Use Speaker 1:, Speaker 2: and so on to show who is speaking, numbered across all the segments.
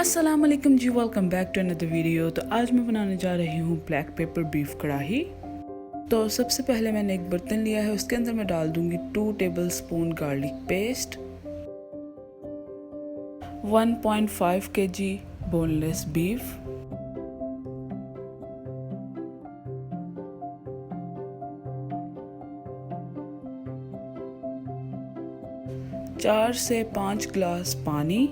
Speaker 1: अस्सलाम वालेकुम जी, welcome back to another video. तो आज मैं बनाने जा रही हूँ ब्लैक पेपर बीफ कढ़ाई। तो सबसे पहले मैंने एक बर्तन लिया है, उसके अंदर मैं डाल दूंगी 2 tablespoon garlic paste, 1.5 kg boneless beef, चार से 5 ग्लास पानी,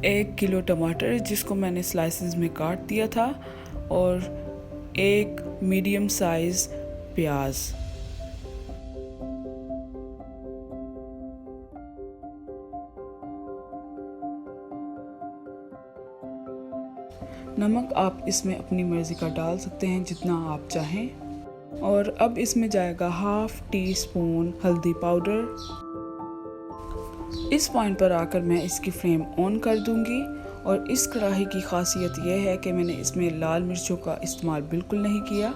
Speaker 1: एक किलो टमाटर जिसको मैंने स्लाइसेस में काट दिया था, और एक मीडियम साइज प्याज। नमक आप इसमें अपनी मर्ज़ी का डाल सकते हैं जितना आप चाहें। और अब इसमें जाएगा 1/2 टीस्पून हल्दी पाउडर। इस पॉइंट पर आकर मैं इसकी फ्लेम ऑन कर दूंगी। और इस कढ़ाई की खासियत यह है कि मैंने इसमें लाल मिर्चों का इस्तेमाल बिल्कुल नहीं किया,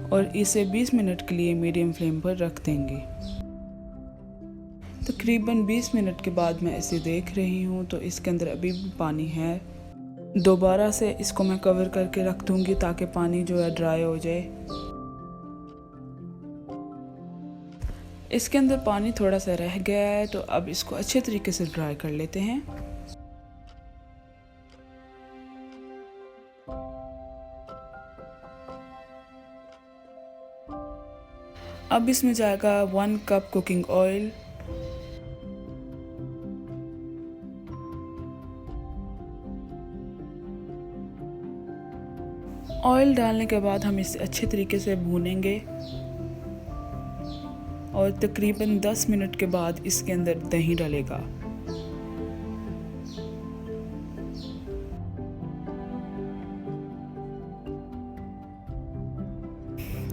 Speaker 1: और इसे 20 मिनट के लिए मीडियम फ्लेम पर रख देंगे। तकरीबन 20 मिनट के बाद मैं इसे देख रही हूँ तो इसके अंदर अभी भी पानी है। दोबारा से इसको मैं कवर करके रख दूंगी ताकि पानी जो है ड्राई हो जाए। इसके अंदर पानी थोड़ा सा रह गया है, तो अब इसको अच्छे तरीके से ड्राई कर लेते हैं। अब इसमें जाएगा 1 कप कुकिंग ऑयल, ऑयल डालने के बाद हम इसे अच्छे तरीके से भूनेंगे, और तकरीबन 10 मिनट के बाद इसके अंदर दही डलेगा।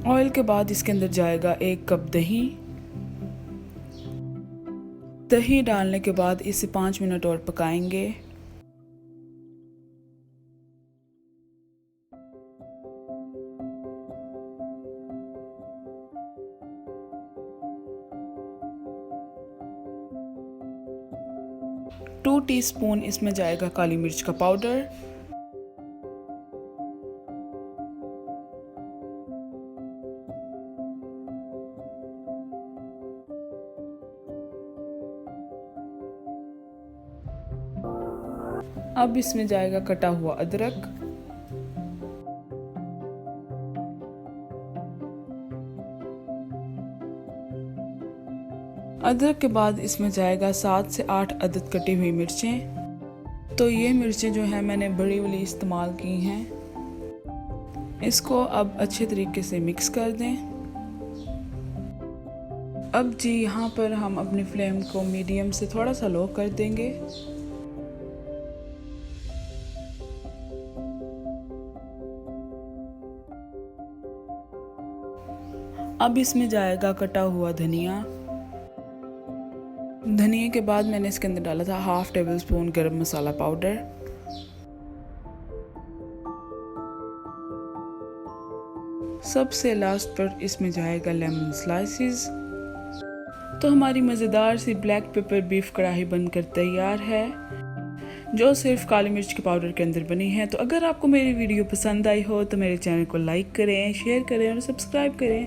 Speaker 1: ऑयल के बाद इसके अंदर जाएगा 1 कप दही। दही डालने के बाद इसे 5 मिनट और पकाएंगे। टू टीस्पून इसमें जाएगा काली मिर्च का पाउडर, अब इसमें जाएगा कटा हुआ अदरक, अदरक के बाद इसमें जाएगा 7 से 8 अदद कटी हुई मिर्चें। तो ये मिर्चें जो है मैंने बड़ी वाली इस्तेमाल की हैं। इसको अब अच्छे तरीके से मिक्स कर दें। अब जी यहाँ पर हम अपनी फ्लेम को मीडियम से थोड़ा सा लो कर देंगे। अब इसमें जाएगा कटा हुआ धनिया। धनिया के बाद मैंने इसके अंदर डाला था 1/2 टेबलस्पून गरम मसाला पाउडर। सबसे लास्ट पर इसमें जाएगा लेमन स्लाइसेस। तो हमारी मज़ेदार सी ब्लैक पेपर बीफ कढ़ाई बनकर तैयार है, जो सिर्फ काली मिर्च के पाउडर के अंदर बनी है। तो अगर आपको मेरी वीडियो पसंद आई हो तो मेरे चैनल को लाइक करें, शेयर करें और सब्सक्राइब करें।